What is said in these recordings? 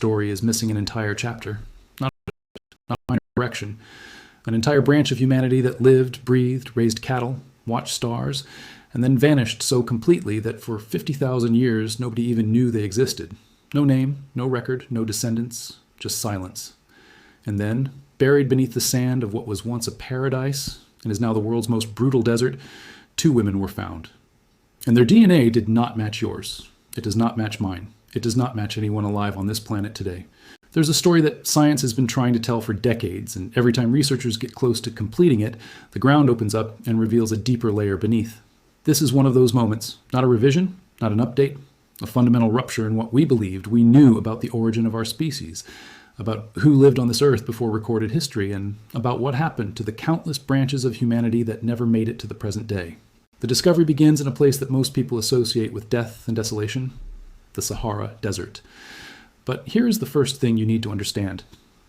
story is missing an entire chapter, not a minor correction. An entire branch of humanity that lived, breathed, raised cattle, watched stars, and then vanished so completely that for 50,000 years nobody even knew they existed. No name, no record, no descendants, just silence. And then, buried beneath the sand of what was once a paradise and is now the world's most brutal desert, 2 women were found. And their DNA did not match yours. It does not match mine. It does not match anyone alive on this planet today. There's a story that science has been trying to tell for decades, and every time researchers get close to completing it, the ground opens up and reveals a deeper layer beneath. This is one of those moments, not a revision, not an update, a fundamental rupture in what we believed we knew about the origin of our species, about who lived on this earth before recorded history, and about what happened to the countless branches of humanity that never made it to the present day. The discovery begins in a place that most people associate with death and desolation, the Sahara Desert. But here is the first thing you need to understand.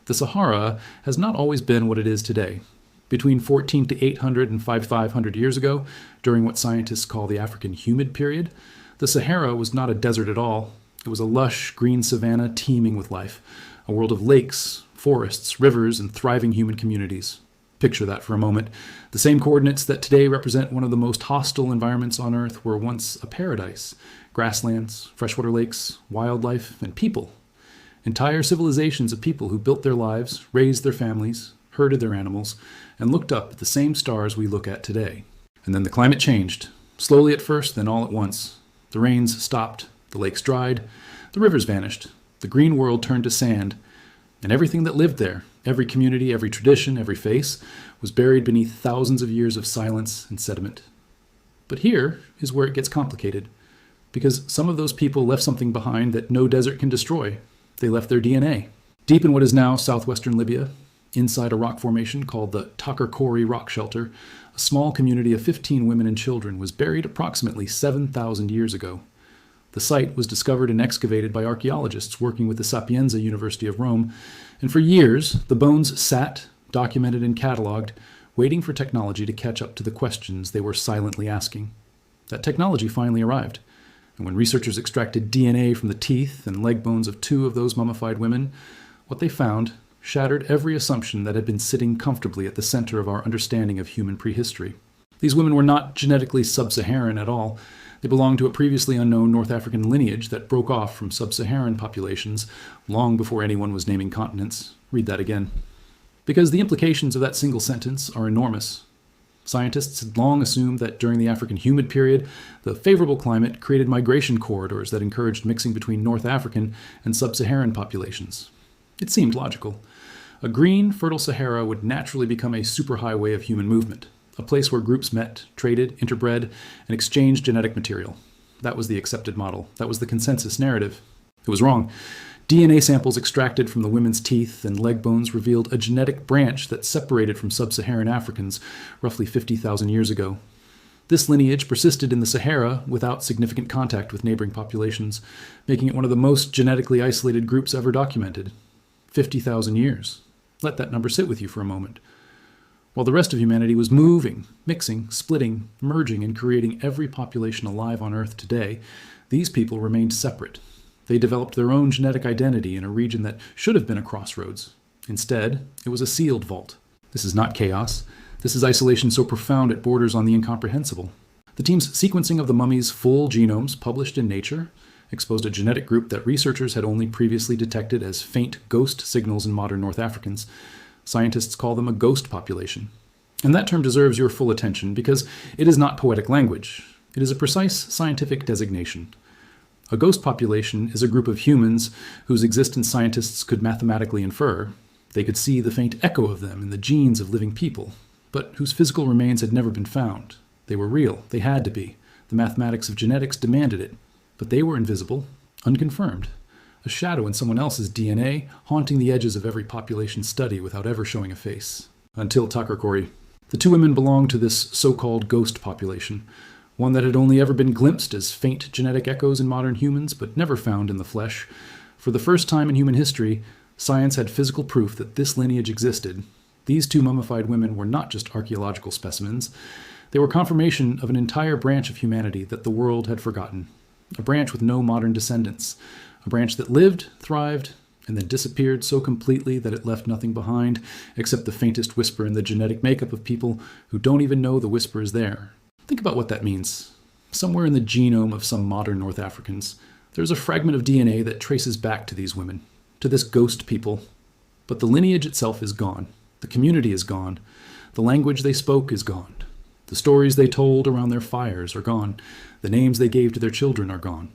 The Sahara has not always been what it is today. Between 14 to 800 and 500 years ago, during what scientists call the African humid period, the Sahara was not a desert at all. It was a lush, green savanna teeming with life, a world of lakes, forests, rivers, and thriving human communities. Picture that for a moment. The same coordinates that today represent one of the most hostile environments on Earth were once a paradise. Grasslands, freshwater lakes, wildlife, and people. Entire civilizations of people who built their lives, raised their families, herded their animals, and looked up at the same stars we look at today. And then the climate changed. Slowly at first, then all at once. The rains stopped, the lakes dried, the rivers vanished, the green world turned to sand, and everything that lived there, every community, every tradition, every face, was buried beneath thousands of years of silence and sediment. But here is where it gets complicated, because some of those people left something behind that no desert can destroy. They left their DNA. Deep in what is now southwestern Libya, inside a rock formation called the Takarkori Rock Shelter, a small community of 15 women and children was buried approximately 7,000 years ago. The site was discovered and excavated by archaeologists working with the Sapienza University of Rome, and for years the bones sat, documented and cataloged, waiting for technology to catch up to the questions they were silently asking. That technology finally arrived, and when researchers extracted DNA from the teeth and leg bones of 2 of those mummified women, what they found shattered every assumption that had been sitting comfortably at the center of our understanding of human prehistory. These women were not genetically sub-Saharan at all. They belonged to a previously unknown North African lineage that broke off from sub-Saharan populations long before anyone was naming continents. Read that again. Because the implications of that single sentence are enormous. Scientists had long assumed that during the African humid period, the favorable climate created migration corridors that encouraged mixing between North African and sub-Saharan populations. It seemed logical. A green, fertile Sahara would naturally become a superhighway of human movement, a place where groups met, traded, interbred, and exchanged genetic material. That was the accepted model. That was the consensus narrative. It was wrong. DNA samples extracted from the women's teeth and leg bones revealed a genetic branch that separated from sub-Saharan Africans roughly 50,000 years ago. This lineage persisted in the Sahara without significant contact with neighboring populations, making it one of the most genetically isolated groups ever documented. 50,000 years. Let that number sit with you for a moment. While the rest of humanity was moving, mixing, splitting, merging, and creating every population alive on Earth today, these people remained separate. They developed their own genetic identity in a region that should have been a crossroads. Instead, it was a sealed vault. This is not chaos. This is isolation so profound it borders on the incomprehensible. The team's sequencing of the mummies' full genomes, published in Nature, exposed a genetic group that researchers had only previously detected as faint ghost signals in modern North Africans. Scientists call them a ghost population. And that term deserves your full attention because it is not poetic language. It is a precise scientific designation. A ghost population is a group of humans whose existence scientists could mathematically infer. They could see the faint echo of them in the genes of living people, but whose physical remains had never been found. They were real. They had to be. The mathematics of genetics demanded it. But they were invisible, unconfirmed. A shadow in someone else's DNA, haunting the edges of every population study without ever showing a face. Until Takarkori. The 2 women belonged to this so-called ghost population, one that had only ever been glimpsed as faint genetic echoes in modern humans, but never found in the flesh. For the first time in human history, science had physical proof that this lineage existed. These 2 mummified women were not just archaeological specimens. They were confirmation of an entire branch of humanity that the world had forgotten. A branch with no modern descendants. A branch that lived, thrived, and then disappeared so completely that it left nothing behind except the faintest whisper in the genetic makeup of people who don't even know the whisper is there. Think about what that means. Somewhere in the genome of some modern North Africans, there's a fragment of DNA that traces back to these women, to this ghost people. But the lineage itself is gone. The community is gone. The language they spoke is gone. The stories they told around their fires are gone. The names they gave to their children are gone.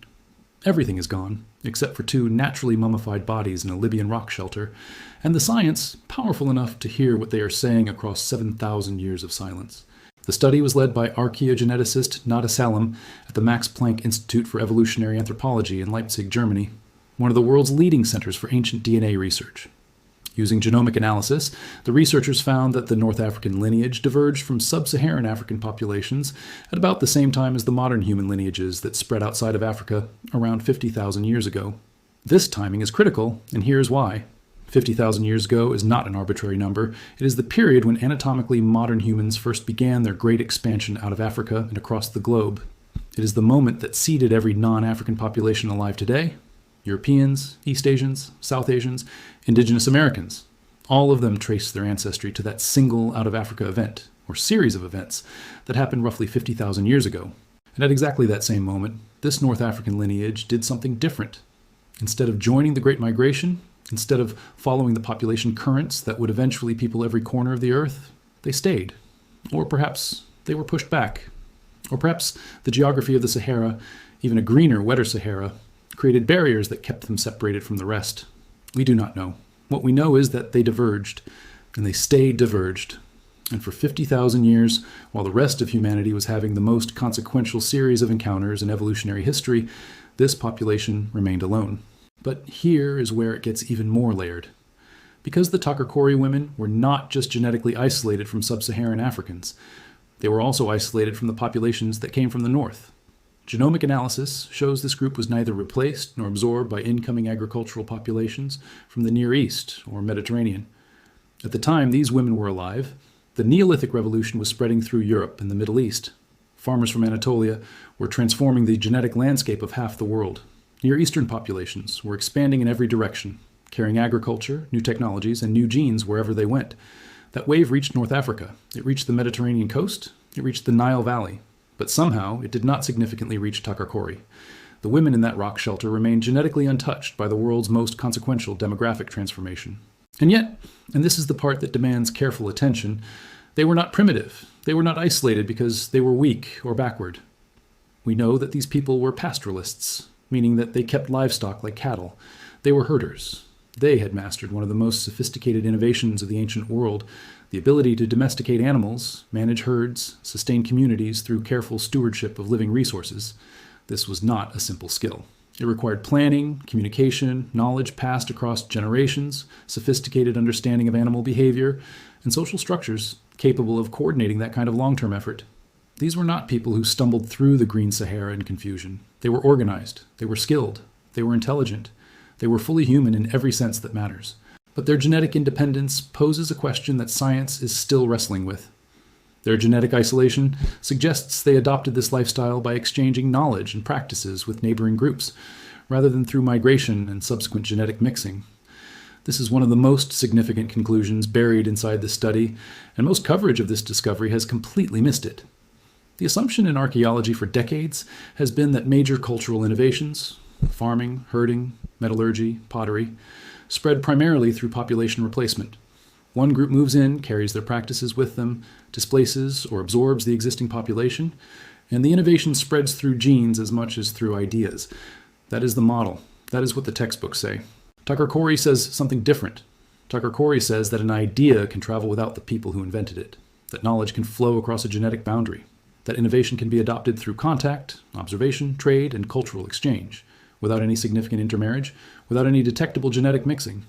Everything is gone, except for 2 naturally mummified bodies in a Libyan rock shelter, and the science powerful enough to hear what they are saying across 7,000 years of silence. The study was led by archaeogeneticist Nada Salam at the Max Planck Institute for Evolutionary Anthropology in Leipzig, Germany, one of the world's leading centers for ancient DNA research. Using genomic analysis, the researchers found that the North African lineage diverged from sub-Saharan African populations at about the same time as the modern human lineages that spread outside of Africa around 50,000 years ago. This timing is critical, and here's why. 50,000 years ago is not an arbitrary number. It is the period when anatomically modern humans first began their great expansion out of Africa and across the globe. It is the moment that seeded every non-African population alive today: Europeans, East Asians, South Asians, Indigenous Americans. All of them trace their ancestry to that single out-of-Africa event, or series of events, that happened roughly 50,000 years ago. And at exactly that same moment, this North African lineage did something different. Instead of joining the Great Migration, instead of following the population currents that would eventually people every corner of the earth, they stayed. Or perhaps they were pushed back. Or perhaps the geography of the Sahara, even a greener, wetter Sahara, created barriers that kept them separated from the rest. We do not know. What we know is that they diverged, and they stayed diverged. And for 50,000 years, while the rest of humanity was having the most consequential series of encounters in evolutionary history, this population remained alone. But here is where it gets even more layered. Because the Takakori women were not just genetically isolated from sub-Saharan Africans, they were also isolated from the populations that came from the north. Genomic analysis shows this group was neither replaced nor absorbed by incoming agricultural populations from the Near East or Mediterranean. At the time these women were alive, the Neolithic revolution was spreading through Europe and the Middle East. Farmers from Anatolia were transforming the genetic landscape of half the world. Near Eastern populations were expanding in every direction, carrying agriculture, new technologies, and new genes wherever they went. That wave reached North Africa. It reached the Mediterranean coast. It reached the Nile Valley. But somehow it did not significantly reach Takakori. The women in that rock shelter remained genetically untouched by the world's most consequential demographic transformation. And yet, and this is the part that demands careful attention, they were not primitive. They were not isolated because they were weak or backward. We know that these people were pastoralists, meaning that they kept livestock like cattle. They were herders. They had mastered one of the most sophisticated innovations of the ancient world, the ability to domesticate animals, manage herds, sustain communities through careful stewardship of living resources. This was not a simple skill. It required planning, communication, knowledge passed across generations, sophisticated understanding of animal behavior, and social structures capable of coordinating that kind of long-term effort. These were not people who stumbled through the Green Sahara in confusion. They were organized, they were skilled, they were intelligent, they were fully human in every sense that matters. But their genetic independence poses a question that science is still wrestling with. Their genetic isolation suggests they adopted this lifestyle by exchanging knowledge and practices with neighboring groups, rather than through migration and subsequent genetic mixing. This is one of the most significant conclusions buried inside this study, and most coverage of this discovery has completely missed it. The assumption in archaeology for decades has been that major cultural innovations, farming, herding, metallurgy, pottery, spread primarily through population replacement. One group moves in, carries their practices with them, displaces or absorbs the existing population, and the innovation spreads through genes as much as through ideas. That is the model. That is what the textbooks say. Takakori says something different. Takakori says that an idea can travel without the people who invented it, that knowledge can flow across a genetic boundary, that innovation can be adopted through contact, observation, trade, and cultural exchange, without any significant intermarriage, without any detectable genetic mixing.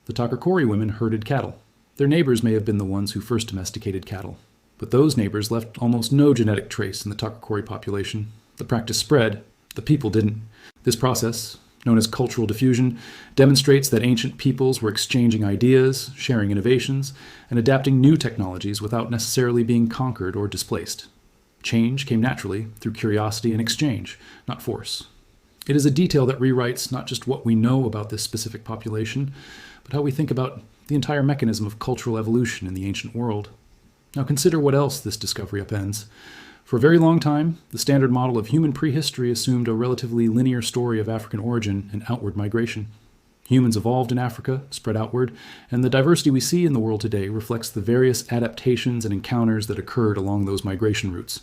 The Takakori women herded cattle. Their neighbors may have been the ones who first domesticated cattle, but those neighbors left almost no genetic trace in the Takakori population. The practice spread, the people didn't. This process, known as cultural diffusion, demonstrates that ancient peoples were exchanging ideas, sharing innovations, and adapting new technologies without necessarily being conquered or displaced. Change came naturally through curiosity and exchange, not force. It is a detail that rewrites not just what we know about this specific population, but how we think about the entire mechanism of cultural evolution in the ancient world. Now consider what else this discovery upends. For a very long time, the standard model of human prehistory assumed a relatively linear story of African origin and outward migration. Humans evolved in Africa, spread outward, and the diversity we see in the world today reflects the various adaptations and encounters that occurred along those migration routes.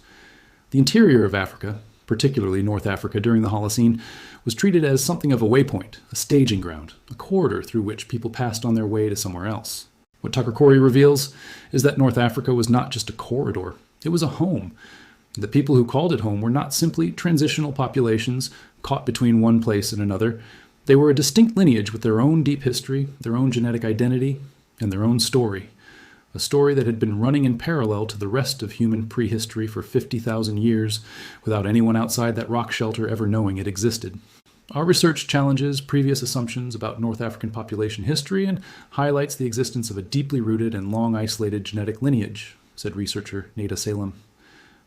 The interior of Africa, particularly North Africa during the Holocene, was treated as something of a waypoint, a staging ground, a corridor through which people passed on their way to somewhere else. What Tucker Corey reveals is that North Africa was not just a corridor, it was a home. The people who called it home were not simply transitional populations caught between one place and another. They were a distinct lineage with their own deep history, their own genetic identity, and their own story. A story that had been running in parallel to the rest of human prehistory for 50,000 years without anyone outside that rock shelter ever knowing it existed. Our research challenges previous assumptions about North African population history and highlights the existence of a deeply rooted and long isolated genetic lineage, said researcher Nada Salem.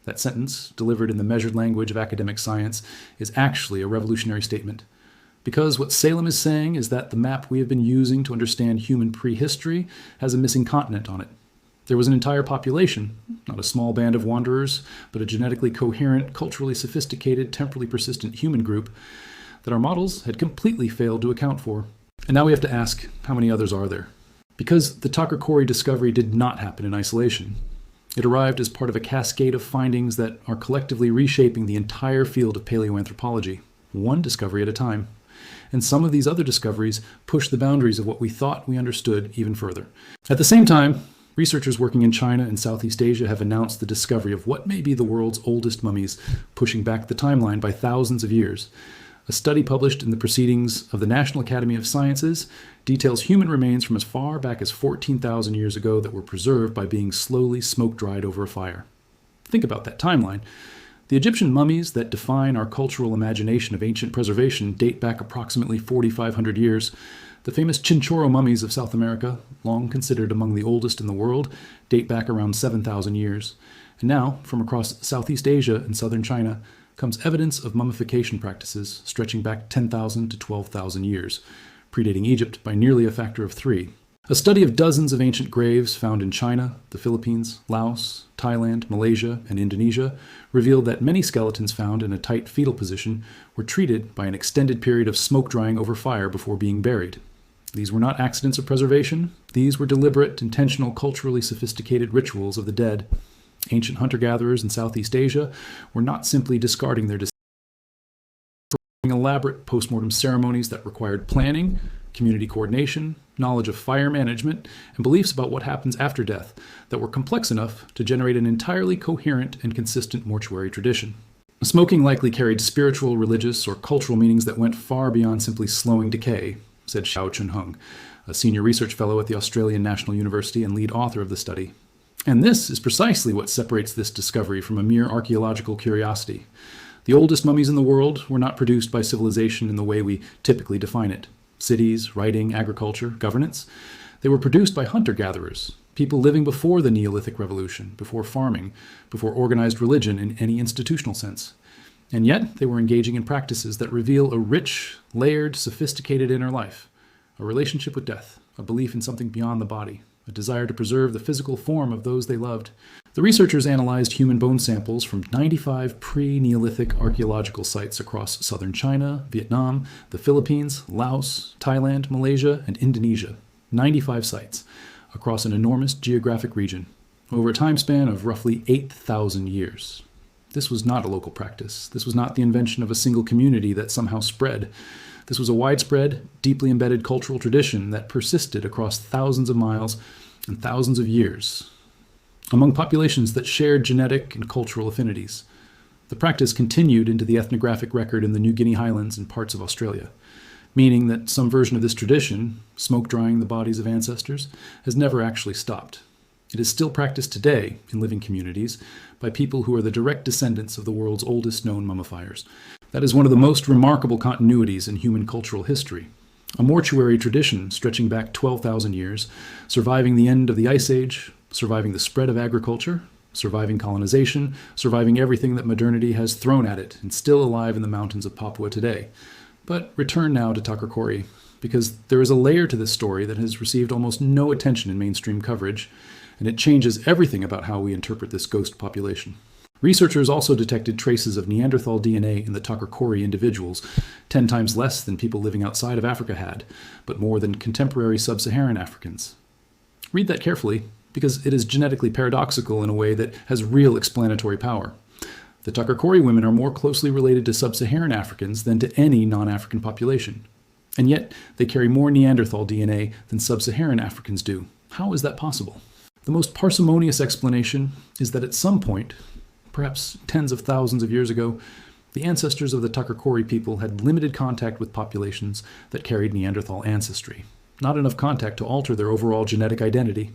That sentence, delivered in the measured language of academic science, is actually a revolutionary statement. Because what Salem is saying is that the map we have been using to understand human prehistory has a missing continent on it. There was an entire population, not a small band of wanderers, but a genetically coherent, culturally sophisticated, temporally persistent human group that our models had completely failed to account for. And now we have to ask, how many others are there? Because the Tucker Corey discovery did not happen in isolation. It arrived as part of a cascade of findings that are collectively reshaping the entire field of paleoanthropology, one discovery at a time. And some of these other discoveries push the boundaries of what we thought we understood even further. At the same time, researchers working in China and Southeast Asia have announced the discovery of what may be the world's oldest mummies, pushing back the timeline by thousands of years. A study published in the Proceedings of the National Academy of Sciences details human remains from as far back as 14,000 years ago that were preserved by being slowly smoke-dried over a fire. Think about that timeline. The Egyptian mummies that define our cultural imagination of ancient preservation date back approximately 4,500 years. The famous Chinchorro mummies of South America, long considered among the oldest in the world, date back around 7,000 years. And now, from across Southeast Asia and southern China, comes evidence of mummification practices stretching back 10,000 to 12,000 years, predating Egypt by nearly a factor of 3. A study of dozens of ancient graves found in China, the Philippines, Laos, Thailand, Malaysia, and Indonesia revealed that many skeletons found in a tight fetal position were treated by an extended period of smoke drying over fire before being buried. These were not accidents of preservation. These were deliberate, intentional, culturally sophisticated rituals of the dead. Ancient hunter-gatherers in Southeast Asia were not simply discarding their deceased, performing elaborate post-mortem ceremonies that required planning, community coordination, knowledge of fire management, and beliefs about what happens after death that were complex enough to generate an entirely coherent and consistent mortuary tradition. Smoking likely carried spiritual, religious, or cultural meanings that went far beyond simply slowing decay, said Xiao Chunhung, a senior research fellow at the Australian National University and lead author of the study. And this is precisely what separates this discovery from a mere archaeological curiosity. The oldest mummies in the world were not produced by civilization in the way we typically define it. Cities, writing, agriculture, governance. They were produced by hunter-gatherers, people living before the Neolithic Revolution, before farming, before organized religion in any institutional sense. And yet they were engaging in practices that reveal a rich, layered, sophisticated inner life, a relationship with death, a belief in something beyond the body, a desire to preserve the physical form of those they loved. The researchers analyzed human bone samples from 95 pre-Neolithic archaeological sites across southern China, Vietnam, the Philippines, Laos, Thailand, Malaysia, and Indonesia. 95 sites across an enormous geographic region over a time span of roughly 8,000 years. This was not a local practice. This was not the invention of a single community that somehow spread. This was a widespread, deeply embedded cultural tradition that persisted across thousands of miles and thousands of years, among populations that shared genetic and cultural affinities. The practice continued into the ethnographic record in the New Guinea highlands and parts of Australia, meaning that some version of this tradition, smoke drying the bodies of ancestors, has never actually stopped. It is still practiced today in living communities by people who are the direct descendants of the world's oldest known mummifiers. That is one of the most remarkable continuities in human cultural history. A mortuary tradition stretching back 12,000 years, surviving the end of the Ice Age, surviving the spread of agriculture, surviving colonization, surviving everything that modernity has thrown at it, and still alive in the mountains of Papua today. But return now to Tucker Corey, because there is a layer to this story that has received almost no attention in mainstream coverage, and it changes everything about how we interpret this ghost population. Researchers also detected traces of Neanderthal DNA in the Tucker Corey individuals, 10 times less than people living outside of Africa had, but more than contemporary sub-Saharan Africans. Read that carefully, because it is genetically paradoxical in a way that has real explanatory power. The Tucker Corey women are more closely related to sub-Saharan Africans than to any non-African population. And yet, they carry more Neanderthal DNA than sub-Saharan Africans do. How is that possible? The most parsimonious explanation is that at some point, perhaps tens of thousands of years ago, the ancestors of the Tucker Corey people had limited contact with populations that carried Neanderthal ancestry. Not enough contact to alter their overall genetic identity.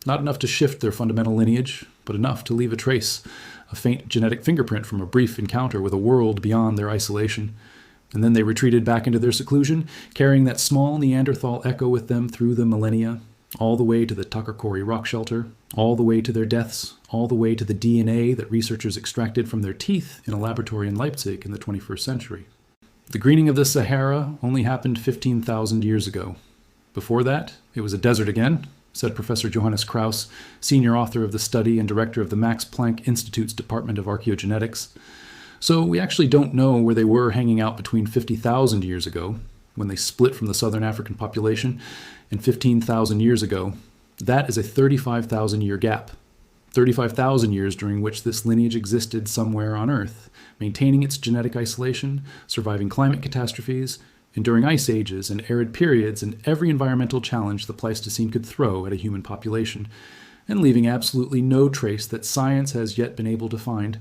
Not enough to shift their fundamental lineage, but enough to leave a trace, a faint genetic fingerprint from a brief encounter with a world beyond their isolation. And then they retreated back into their seclusion, carrying that small Neanderthal echo with them through the millennia, all the way to the Tucker Corey rock shelter, all the way to their deaths, all the way to the DNA that researchers extracted from their teeth in a laboratory in Leipzig in the 21st century. The greening of the Sahara only happened 15,000 years ago. Before that, it was a desert again, said Professor Johannes Krauss, senior author of the study and director of the Max Planck Institute's Department of Archaeogenetics. So we actually don't know where they were hanging out between 50,000 years ago, when they split from the southern African population, and 15,000 years ago. That is a 35,000-year gap. 35,000 years during which this lineage existed somewhere on Earth, maintaining its genetic isolation, surviving climate catastrophes, enduring ice ages and arid periods and every environmental challenge the Pleistocene could throw at a human population, and leaving absolutely no trace that science has yet been able to find.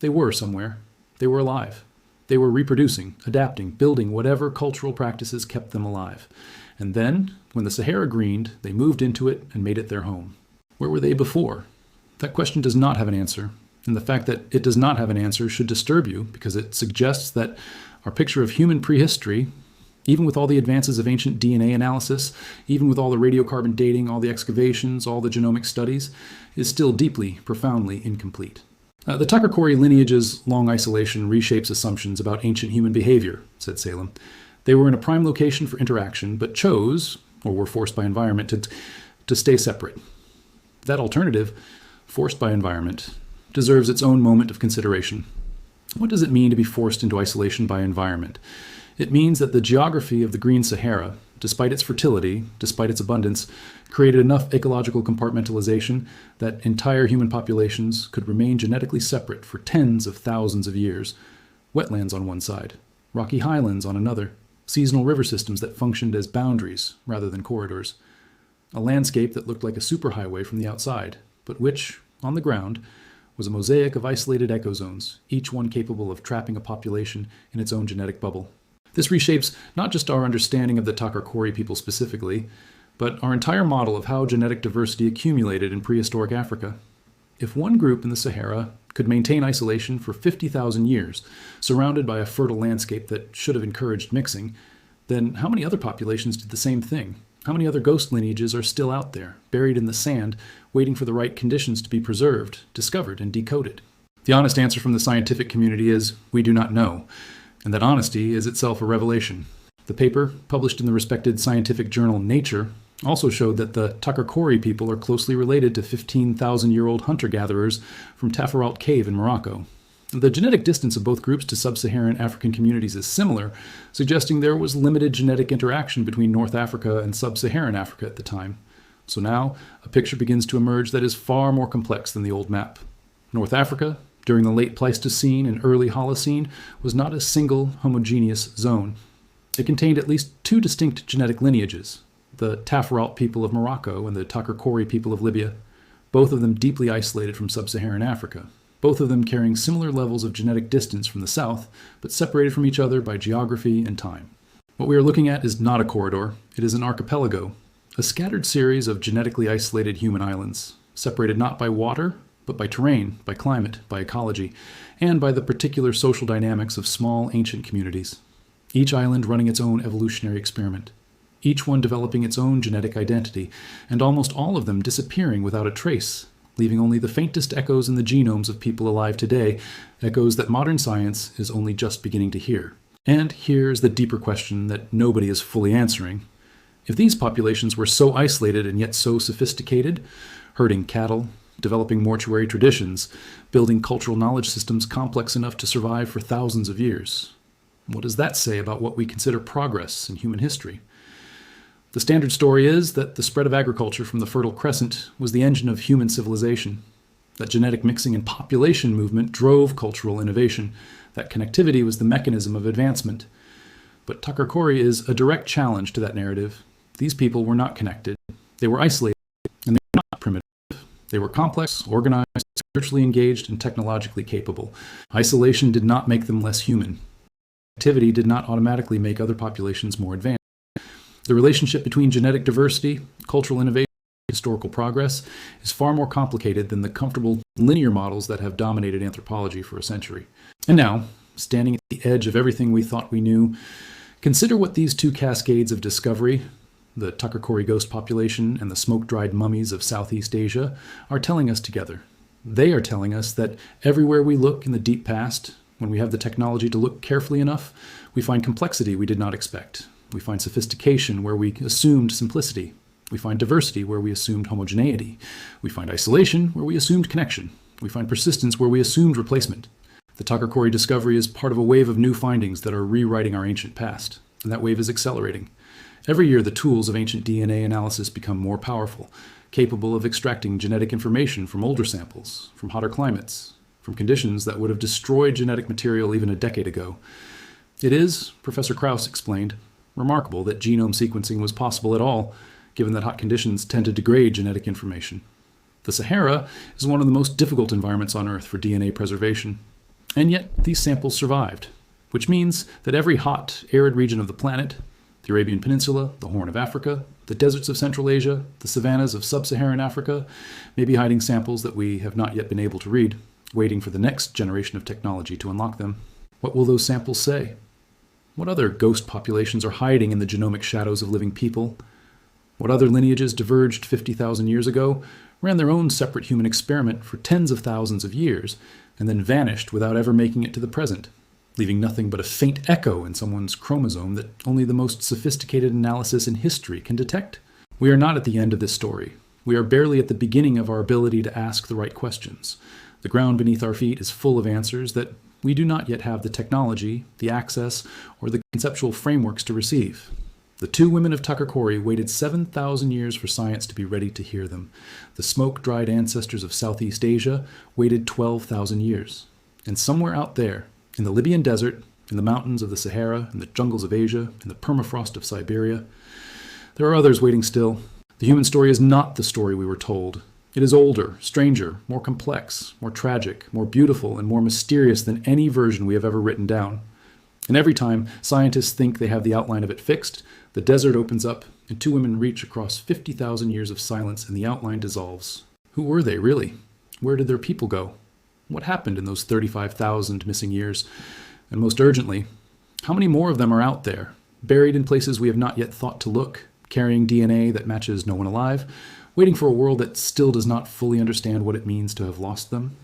They were somewhere. They were alive. They were reproducing, adapting, building whatever cultural practices kept them alive. And then, when the Sahara greened, they moved into it and made it their home. Where were they before? That question does not have an answer, and the fact that it does not have an answer should disturb you, because it suggests that our picture of human prehistory, even with all the advances of ancient DNA analysis, even with all the radiocarbon dating, all the excavations, all the genomic studies, is still deeply, profoundly incomplete. The Tucker Corey lineage's long isolation reshapes assumptions about ancient human behavior, said Salem. They were in a prime location for interaction, but chose, or were forced by environment, to stay separate. That alternative, forced by environment, deserves its own moment of consideration. What does it mean to be forced into isolation by environment? It means that the geography of the Green Sahara, despite its fertility, despite its abundance, created enough ecological compartmentalization that entire human populations could remain genetically separate for tens of thousands of years. Wetlands on one side, rocky highlands on another, seasonal river systems that functioned as boundaries rather than corridors. A landscape that looked like a superhighway from the outside, but which, on the ground, was a mosaic of isolated ecozones, each one capable of trapping a population in its own genetic bubble. This reshapes not just our understanding of the Tucker Corey people specifically, but our entire model of how genetic diversity accumulated in prehistoric Africa. If one group in the Sahara could maintain isolation for 50,000 years, surrounded by a fertile landscape that should have encouraged mixing, then how many other populations did the same thing? How many other ghost lineages are still out there, buried in the sand, waiting for the right conditions to be preserved, discovered, and decoded? The honest answer from the scientific community is, we do not know, and that honesty is itself a revelation. The paper, published in the respected scientific journal Nature, also showed that the Tucker Corey people are closely related to 15,000-year-old hunter-gatherers from Tafaralt Cave in Morocco. The genetic distance of both groups to sub-Saharan African communities is similar, suggesting there was limited genetic interaction between North Africa and sub-Saharan Africa at the time. So now, a picture begins to emerge that is far more complex than the old map. North Africa, during the late Pleistocene and early Holocene, was not a single homogeneous zone. It contained at least two distinct genetic lineages, the Tafaralt people of Morocco and the Tucker Corey people of Libya, both of them deeply isolated from sub-Saharan Africa, both of them carrying similar levels of genetic distance from the south, but separated from each other by geography and time. What we are looking at is not a corridor, it is an archipelago, a scattered series of genetically isolated human islands, separated not by water, but by terrain, by climate, by ecology, and by the particular social dynamics of small ancient communities. Each island running its own evolutionary experiment, each one developing its own genetic identity, and almost all of them disappearing without a trace, leaving only the faintest echoes in the genomes of people alive today, echoes that modern science is only just beginning to hear. And here's the deeper question that nobody is fully answering. If these populations were so isolated and yet so sophisticated, herding cattle, developing mortuary traditions, building cultural knowledge systems complex enough to survive for thousands of years, what does that say about what we consider progress in human history? The standard story is that the spread of agriculture from the Fertile Crescent was the engine of human civilization, that genetic mixing and population movement drove cultural innovation, that connectivity was the mechanism of advancement. But Tucker Corey is a direct challenge to that narrative. These people were not connected. They were isolated, and they were not primitive. They were complex, organized, spiritually engaged, and technologically capable. Isolation did not make them less human. Activity did not automatically make other populations more advanced. The relationship between genetic diversity, cultural innovation, and historical progress is far more complicated than the comfortable linear models that have dominated anthropology for a century. And now, standing at the edge of everything we thought we knew, consider what these two cascades of discovery, the Tucker Corey ghost population and the smoke-dried mummies of Southeast Asia, are telling us together. They are telling us that everywhere we look in the deep past, when we have the technology to look carefully enough, we find complexity we did not expect. We find sophistication where we assumed simplicity. We find diversity where we assumed homogeneity. We find isolation where we assumed connection. We find persistence where we assumed replacement. The Tucker Corey discovery is part of a wave of new findings that are rewriting our ancient past, and that wave is accelerating. Every year, the tools of ancient DNA analysis become more powerful, capable of extracting genetic information from older samples, from hotter climates, from conditions that would have destroyed genetic material even a decade ago. It is, Professor Krauss explained, remarkable that genome sequencing was possible at all, given that hot conditions tend to degrade genetic information. The Sahara is one of the most difficult environments on Earth for DNA preservation, and yet these samples survived, which means that every hot, arid region of the planet, the Arabian Peninsula, the Horn of Africa, the deserts of Central Asia, the savannas of sub-Saharan Africa, may be hiding samples that we have not yet been able to read, waiting for the next generation of technology to unlock them. What will those samples say? What other ghost populations are hiding in the genomic shadows of living people? What other lineages diverged 50,000 years ago, ran their own separate human experiment for tens of thousands of years, and then vanished without ever making it to the present, leaving nothing but a faint echo in someone's chromosome that only the most sophisticated analysis in history can detect? We are not at the end of this story. We are barely at the beginning of our ability to ask the right questions. The ground beneath our feet is full of answers that we do not yet have the technology, the access, or the conceptual frameworks to receive. The two women of Tucker Corey waited 7,000 years for science to be ready to hear them. The smoke-dried ancestors of Southeast Asia waited 12,000 years. And somewhere out there, in the Libyan desert, in the mountains of the Sahara, in the jungles of Asia, in the permafrost of Siberia, there are others waiting still. The human story is not the story we were told. It is older, stranger, more complex, more tragic, more beautiful, and more mysterious than any version we have ever written down. And every time scientists think they have the outline of it fixed, the desert opens up, and two women reach across 50,000 years of silence, and the outline dissolves. Who were they, really? Where did their people go? What happened in those 35,000 missing years? And most urgently, how many more of them are out there, buried in places we have not yet thought to look, carrying DNA that matches no one alive, waiting for a world that still does not fully understand what it means to have lost them?